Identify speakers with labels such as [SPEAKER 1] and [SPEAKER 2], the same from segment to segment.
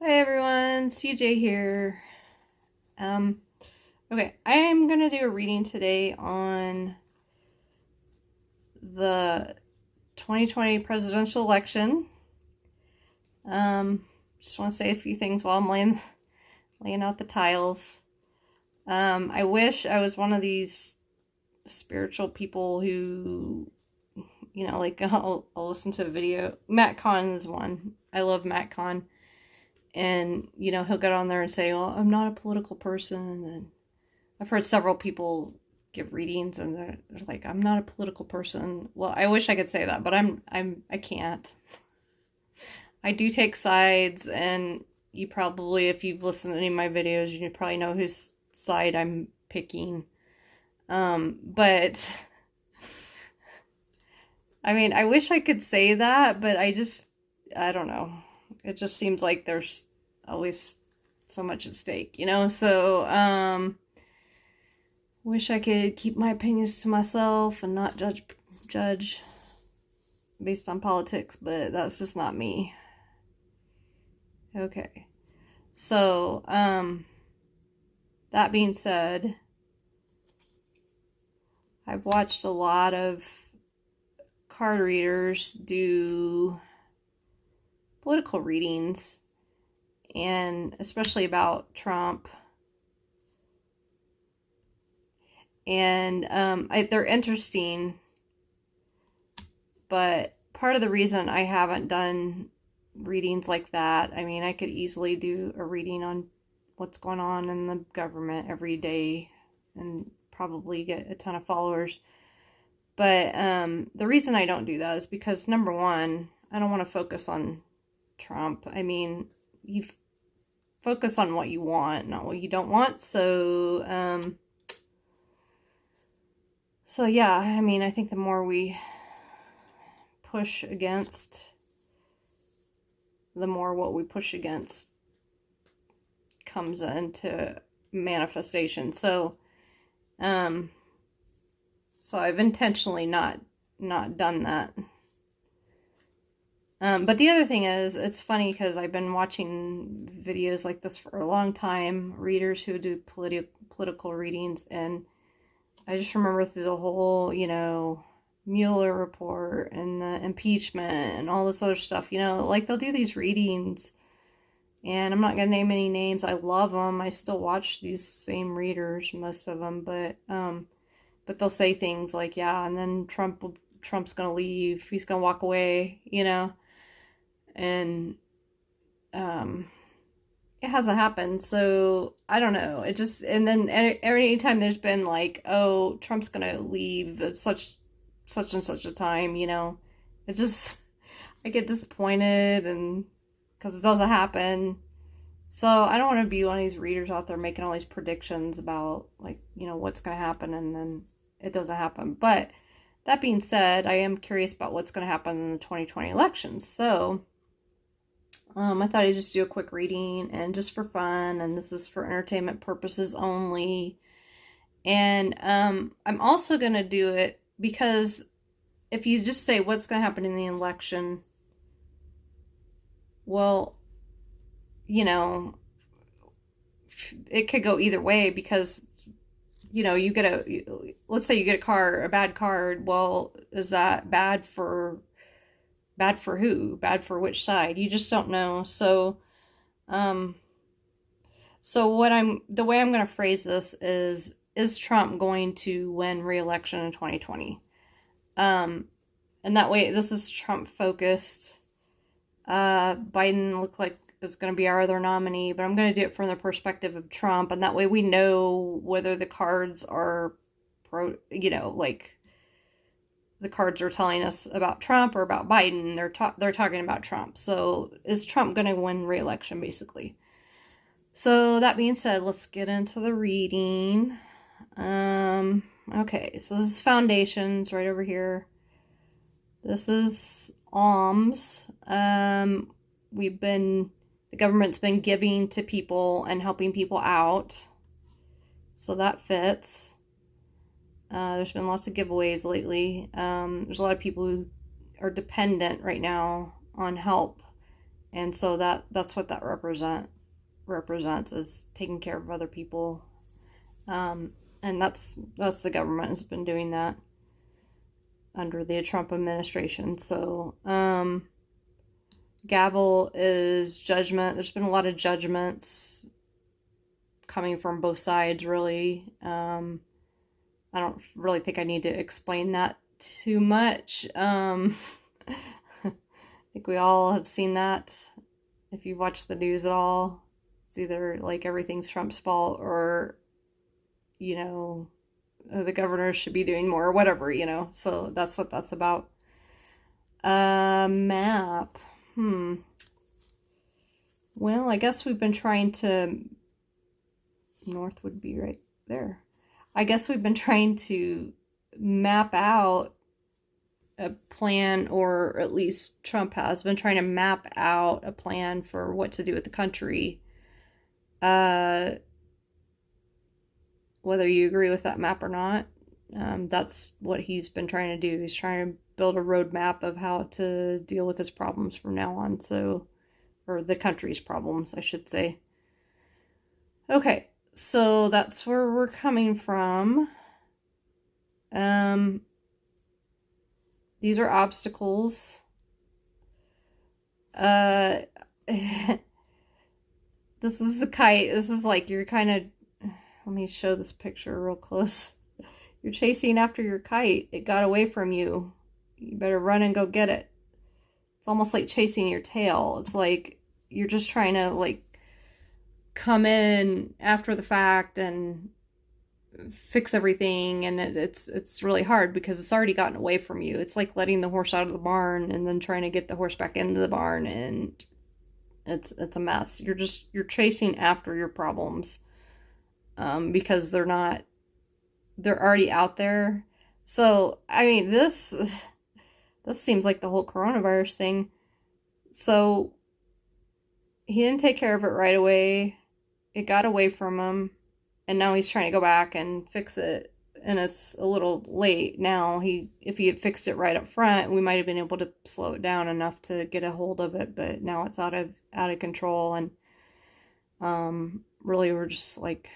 [SPEAKER 1] Hi everyone, CJ here. Okay, I am gonna do a reading today on the 2020 presidential election. Just want to say a few things while I'm laying out the tiles. I wish I was one of these spiritual people who, like I'll listen to a video. Matt Kahn is one. I love Matt Kahn. And, he'll get on there and say, well, I'm not a political person. And I've heard several people give readings and they're like, I'm not a political person. Well, I wish I could say that, but I can't. I do take sides, and you probably, if you've listened to any of my videos, you probably know whose side I'm picking. But I mean, I wish I could say that, but I don't know. It just seems like there's always so much at stake, So, wish I could keep my opinions to myself and not judge based on politics, but that's just not me. Okay. So, that being said, I've watched a lot of card readers do political readings, and especially about Trump. And they're interesting, but part of the reason I haven't done readings like that, I mean, I could easily do a reading on what's going on in the government every day and probably get a ton of followers. But the reason I don't do that is because, number one, I don't want to focus on Trump. I mean, you focus on what you want, not what you don't want. So, yeah, I mean, I think the more we push against, the more what we push against comes into manifestation. So I've intentionally not done that. But the other thing is, it's funny because I've been watching videos like this for a long time, readers who do political readings, and I just remember through the whole, Mueller report and the impeachment and all this other stuff, like they'll do these readings, and I'm not going to name any names. I love them. I still watch these same readers, most of them, but they'll say things like, yeah, and then Trump's going to leave. He's going to walk away, and it hasn't happened. So I don't know. It just, and then every time there's been like, oh, Trump's going to leave at such and such a time, it just, I get disappointed, and because it doesn't happen. So I don't want to be one of these readers out there making all these predictions about, like, what's going to happen, and then it doesn't happen. But that being said, I am curious about what's going to happen in the 2020 elections. So I thought I'd just do a quick reading, and just for fun, and this is for entertainment purposes only. And I'm also going to do it because if you just say what's going to happen in the election, well, it could go either way, because let's say you get a bad card. Well, is that bad for who? Bad for which side? You just don't know. So the way I'm going to phrase this is Trump going to win re-election in 2020? And that way, this is Trump focused. Biden looked like is going to be our other nominee, but I'm going to do it from the perspective of Trump, and that way we know whether the cards are like the cards are telling us about Trump or about Biden. They're talking about Trump. So is Trump going to win re-election, basically? So that being said, let's get into the reading. Okay, so this is foundations right over here. This is alms. The government's been giving to people and helping people out, so that fits. There's been lots of giveaways lately. There's a lot of people who are dependent right now on help, And so that's what that represents, is taking care of other people. And that's the government has been doing that under the Trump administration. So gavel is judgment. There's been a lot of judgments coming from both sides, really. I don't really think I need to explain that too much. I think we all have seen that. If you watch the news at all, it's either like everything's Trump's fault, or, you know, the governor should be doing more, or whatever, you know. So that's what that's about. Map. Well, I guess we've been trying to... North would be right there. I guess we've been trying to map out a plan, or at least Trump has been trying to map out a plan for what to do with the country. Whether you agree with that map or not, that's what he's been trying to do. He's trying to build a roadmap of how to deal with his problems from now on. So, or the country's problems, I should say. Okay, so that's where we're coming from. These are obstacles. This is the kite. This is like you're kind of... Let me show this picture real close. You're chasing after your kite. It got away from you. You better run and go get it. It's almost like chasing your tail. It's like you're just trying to like come in after the fact and fix everything, and it's really hard because it's already gotten away from you. It's like letting the horse out of the barn and then trying to get the horse back into the barn, and it's a mess. You're chasing after your problems, because they're already out there. So I mean, this seems like the whole coronavirus thing. So he didn't take care of it right away. It got away from him. And now he's trying to go back and fix it, and it's a little late now. If he had fixed it right up front, we might have been able to slow it down enough to get a hold of it. But now it's out of control, and really we're just like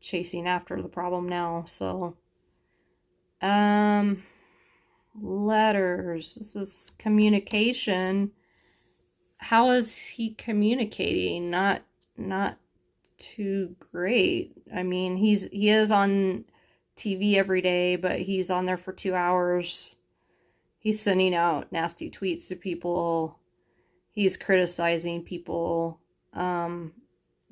[SPEAKER 1] chasing after the problem now. So, letters. This is communication. How is he communicating? Not too great. I mean, he is on TV every day, but he's on there for 2 hours. He's sending out nasty tweets to people. He's criticizing people.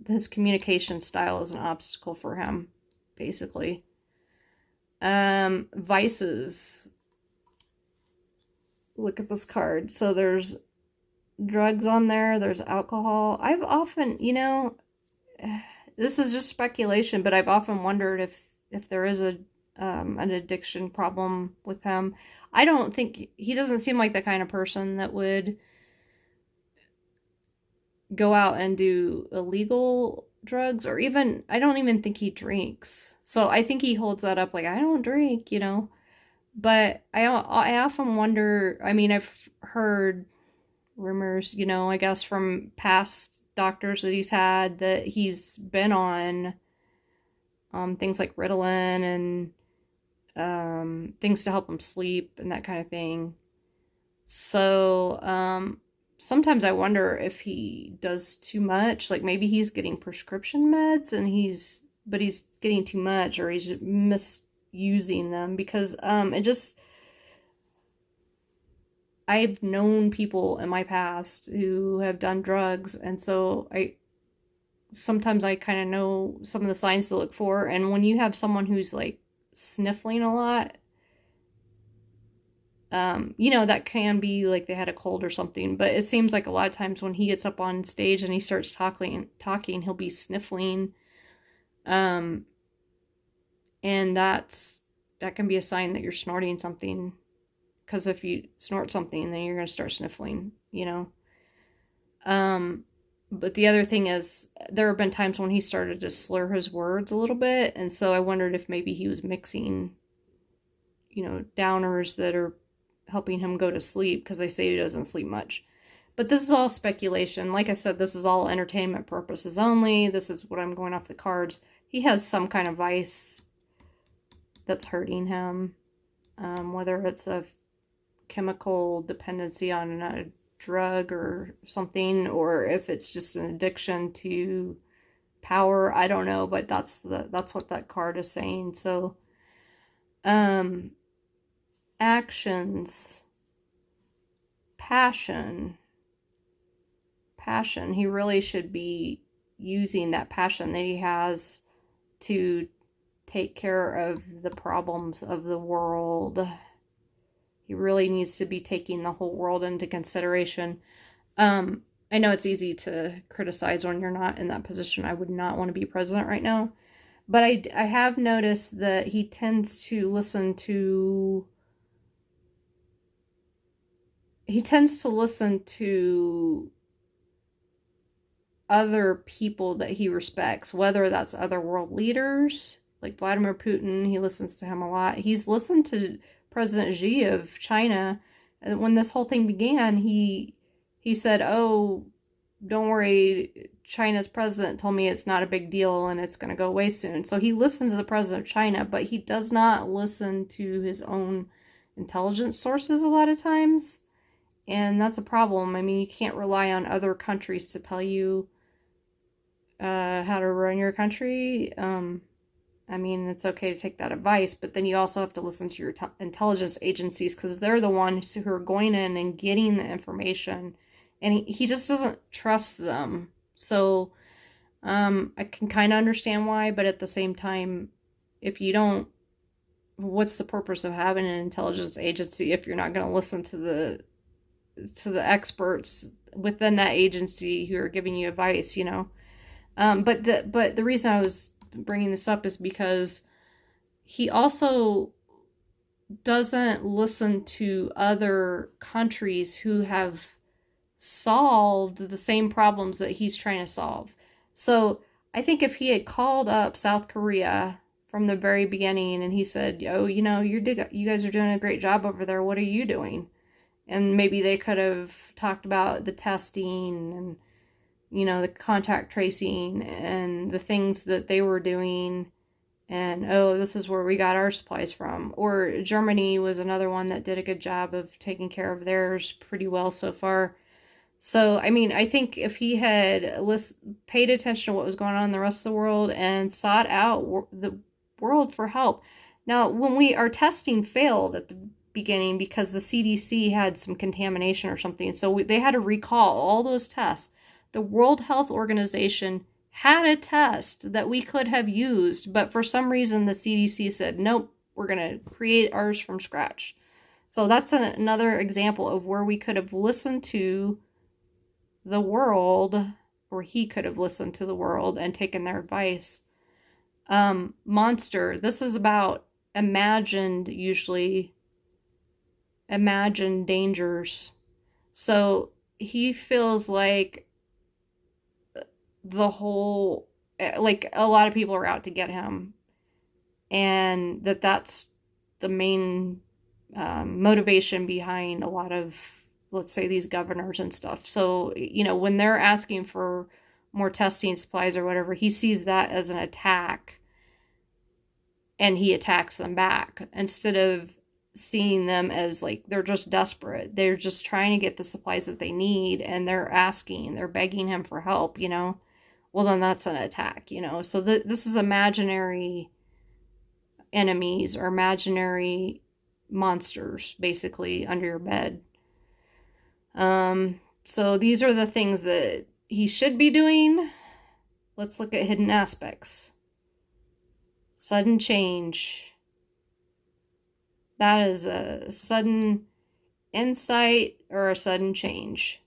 [SPEAKER 1] His communication style is an obstacle for him, basically. Vices. Look at this card. So there's drugs on there. There's alcohol. I've often, this is just speculation, but I've often wondered if there is an addiction problem with him. I don't think... He doesn't seem like the kind of person that would go out and do illegal drugs, or even... I don't even think he drinks. So I think he holds that up like, I don't drink, But I often wonder... I mean, I've heard rumors, I guess from past doctors that he's had, that he's been on things like Ritalin and things to help him sleep and that kind of thing. So sometimes I wonder if he does too much. Like maybe he's getting prescription meds and he's getting too much, or he's misusing them, because I've known people in my past who have done drugs, and so sometimes I kind of know some of the signs to look for. And when you have someone who's like sniffling a lot, that can be like they had a cold or something. But it seems like a lot of times when he gets up on stage and he starts talking, he'll be sniffling. And that can be a sign that you're snorting something. Because if you snort something, then you're going to start sniffling, But the other thing is, there have been times when he started to slur his words a little bit. And so I wondered if maybe he was mixing, downers that are helping him go to sleep, because they say he doesn't sleep much. But this is all speculation. Like I said, this is all entertainment purposes only. This is what I'm going off the cards. He has some kind of vice that's hurting him, whether it's a chemical dependency on a drug or something, or if it's just an addiction to power. I don't know, but that's what that card is saying. So, actions, passion. He really should be using that passion that he has to take care of the problems of the world. He really needs to be taking the whole world into consideration. I know it's easy to criticize when you're not in that position. I would not want to be president right now. But I have noticed that he tends to listen to other people that he respects, whether that's other world leaders, like Vladimir Putin. He listens to him a lot. He's listened to President Xi of China. And when this whole thing began, he said, "Oh, don't worry, China's president told me it's not a big deal and it's going to go away soon." So he listened to the president of China, but he does not listen to his own intelligence sources a lot of times. And that's a problem. I mean, you can't rely on other countries to tell you how to run your country. I mean, it's okay to take that advice, but then you also have to listen to your intelligence agencies, because they're the ones who are going in and getting the information, and he just doesn't trust them. So I can kind of understand why, but at the same time, if you don't, what's the purpose of having an intelligence agency if you're not going to listen to the experts within that agency who are giving you advice, you know? But the reason I was bringing this up is because he also doesn't listen to other countries who have solved the same problems that he's trying to solve. So I think if he had called up South Korea from the very beginning and he said, "Oh, you know, you guys are doing a great job over there. What are you doing?" And maybe they could have talked about the testing and, you know, the contact tracing and the things that they were doing. And, oh, this is where we got our supplies from. Or Germany was another one that did a good job of taking care of theirs pretty well so far. So, I mean, I think if he had paid attention to what was going on in the rest of the world and sought out the world for help. Now, when our testing failed at the beginning because the CDC had some contamination or something, so they had to recall all those tests. The World Health Organization had a test that we could have used, but for some reason the CDC said, nope, we're going to create ours from scratch. So that's another example of where we could have listened to the world, or he could have listened to the world and taken their advice. Monster, this is about imagined dangers. So he feels like a lot of people are out to get him, and that's the main motivation behind a lot of, let's say, these governors and stuff. So, you know, when they're asking for more testing supplies or whatever, he sees that as an attack and he attacks them back instead of seeing them as like they're just desperate. They're just trying to get the supplies that they need, and they're begging him for help, you know. Well, then that's an attack, you know. So this is imaginary enemies or imaginary monsters basically under your bed. So these are the things that he should be doing. Let's look at hidden aspects. Sudden change. That is a sudden insight or a sudden change.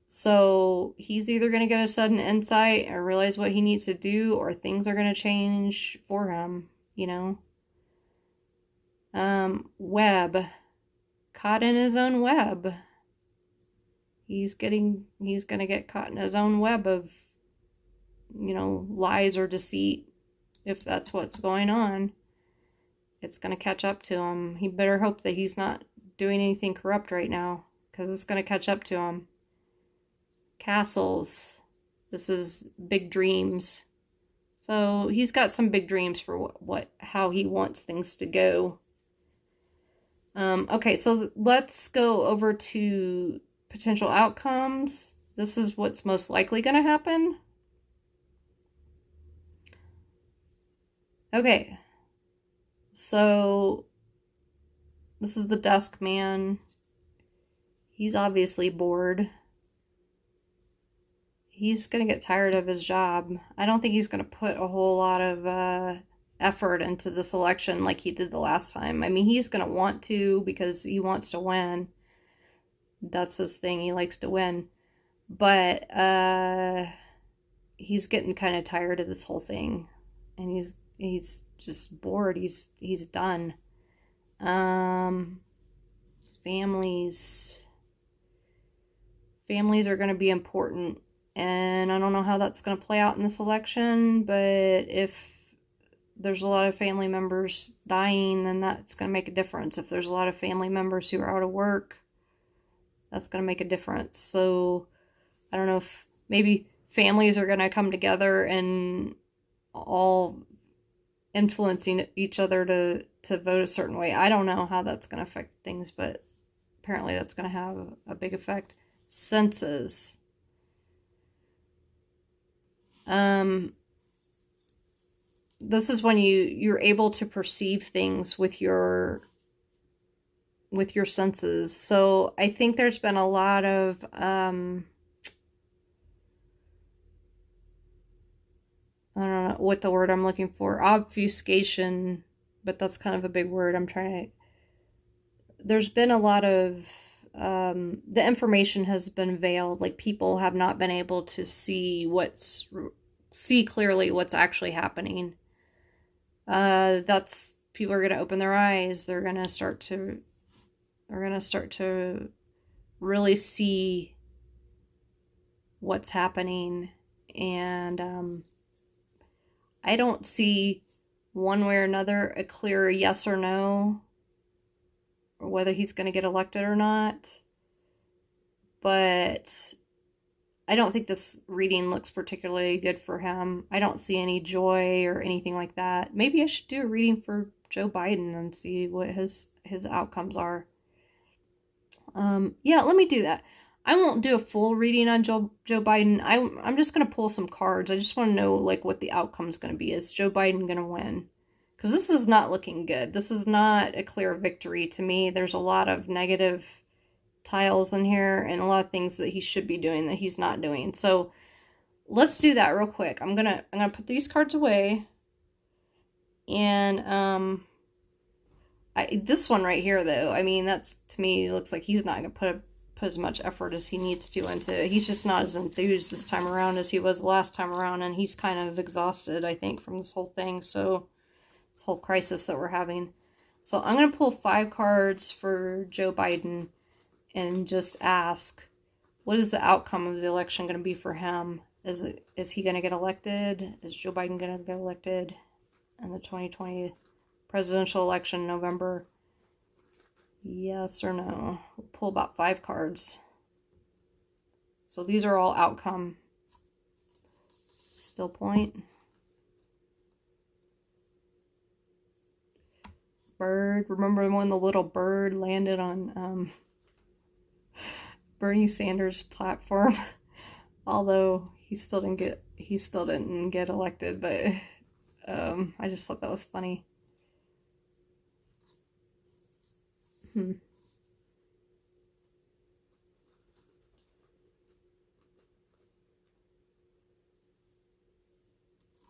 [SPEAKER 1] So he's either going to get a sudden insight or realize what he needs to do, or things are going to change for him, you know. Web. Caught in his own web. He's going to get caught in his own web of, you know, lies or deceit. If that's what's going on, it's going to catch up to him. He better hope that he's not doing anything corrupt right now, because it's going to catch up to him. Castles. This is big dreams. So he's got some big dreams for how he wants things to go. Okay, so let's go over to potential outcomes. This is what's most likely going to happen. Okay, so this is the desk man. He's obviously bored. He's going to get tired of his job. I don't think he's going to put a whole lot of effort into this election like he did the last time. I mean, he's going to want to because he wants to win. That's his thing. He likes to win. But he's getting kind of tired of this whole thing. And he's just bored. He's done. Families are going to be important. And I don't know how that's going to play out in this election, but if there's a lot of family members dying, then that's going to make a difference. If there's a lot of family members who are out of work, that's going to make a difference. So I don't know if maybe families are going to come together and all influencing each other to vote a certain way. I don't know how that's going to affect things, but apparently that's going to have a big effect. Senses. This is when you're able to perceive things with your senses. So I think there's been a lot of I don't know what the word I'm looking for, obfuscation, but that's kind of a big word. There's been a lot of the information has been veiled. Like, people have not been able to see clearly what's actually happening. People are going to open their eyes. They're going to start to really see what's happening. And I don't see one way or another a clear yes or no, or whether he's going to get elected or not. But I don't think this reading looks particularly good for him. I don't see any joy or anything like that. Maybe I should do a reading for Joe Biden and see what his outcomes are. Yeah, let me do that. I won't do a full reading on Joe Biden. I'm just going to pull some cards. I just want to know like what the outcome is going to be. Is Joe Biden going to win? Because this is not looking good. This is not a clear victory to me. There's a lot of negative tiles in here and a lot of things that he should be doing that he's not doing. So let's do that real quick. I'm gonna put these cards away. And this one right here, though, I mean, that's, to me, looks like he's not gonna put as much effort as he needs to into it. He's just not as enthused this time around as he was last time around, and he's kind of exhausted, I think, from this whole thing. So this whole crisis that we're having. So I'm gonna pull 5 cards for Joe Biden and just ask, what is the outcome of the election going to be for him? Is he going to get elected? Is Joe Biden going to get elected in the 2020 presidential election in November? Yes or no? We'll pull about 5 cards. So these are all outcome. Still point. Bird. Remember when the little bird landed on Bernie Sanders' platform? Although he still didn't get elected, but I just thought that was funny.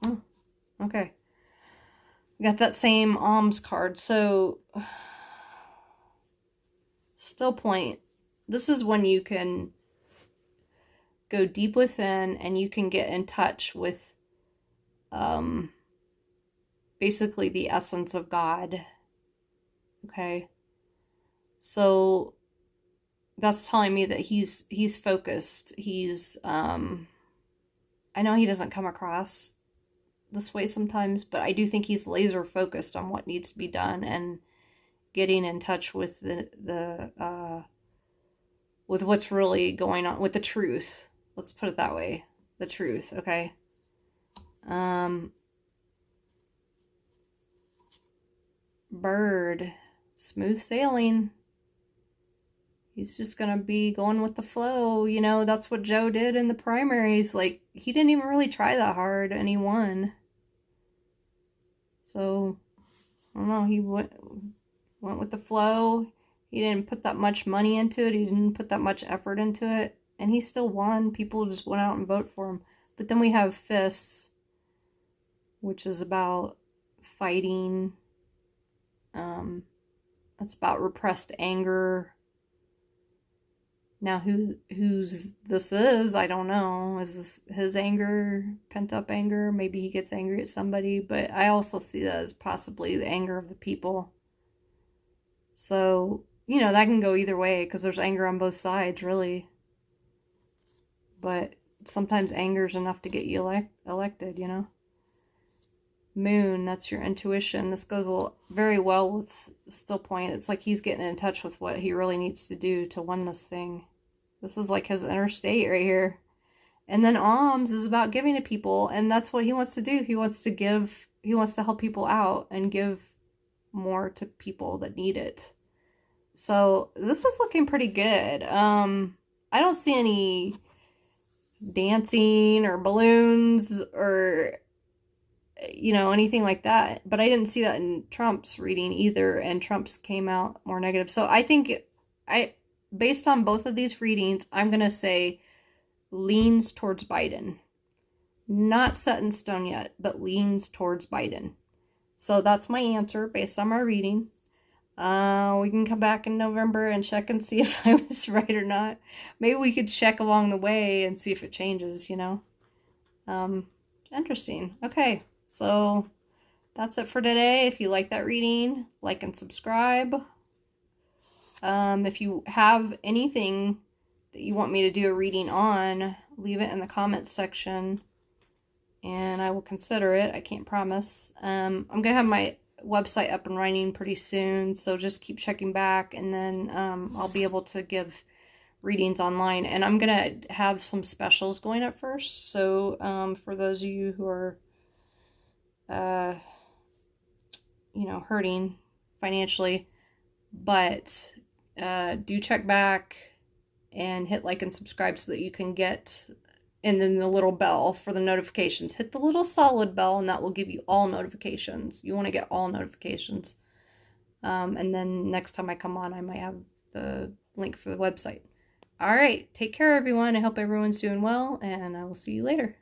[SPEAKER 1] Oh, okay. We got that same alms card. So still point. This is when you can go deep within and you can get in touch with basically the essence of God. Okay. So that's telling me that he's focused. He's I know he doesn't come across this way sometimes, but I do think he's laser focused on what needs to be done and getting in touch with the with what's really going on, with the truth. Let's put it that way. The truth, okay? Bird, smooth sailing. He's just gonna be going with the flow. You know, that's what Joe did in the primaries. Like, he didn't even really try that hard, and he won. So, I don't know, he went with the flow. He didn't put that much money into it. He didn't put that much effort into it. And he still won. People just went out and voted for him. But then we have Fists, which is about fighting. It's about repressed anger. Now, whose this is, I don't know. Is this his anger, pent up anger? Maybe he gets angry at somebody, but I also see that as possibly the anger of the people. So, you know, that can go either way because there's anger on both sides, really. But sometimes anger is enough to get you elected, you know. Moon, that's your intuition. This goes very well with Still Point. It's like he's getting in touch with what he really needs to do to win this thing. This is like his inner state right here. And then Alms is about giving to people, and that's what he wants to do. He wants to give, he wants to help people out and give more to people that need it. So this is looking pretty good. I don't see any dancing or balloons or, you know, anything like that. But I didn't see that in Trump's reading either, and Trump's came out more negative. So I think based on both of these readings, I'm going to say leans towards Biden. Not set in stone yet, but leans towards Biden. So that's my answer based on my reading. We can come back in November and check and see if I was right or not. Maybe we could check along the way and see if it changes, you know. Interesting. Okay, so that's it for today. If you like that reading, like and subscribe. If you have anything that you want me to do a reading on, leave it in the comments section and I will consider it. I can't promise. I'm going to have my website up and running pretty soon, so just keep checking back, and then I'll be able to give readings online. And I'm going to have some specials going up first, so for those of you who are you know, hurting financially, but do check back and hit like and subscribe so that you can get, and then the little bell for the notifications. Hit the little solid bell and that will give you all notifications. You want to get all notifications. And then next time I come on, I might have the link for the website. All right, take care everyone. I hope everyone's doing well, and I will see you later.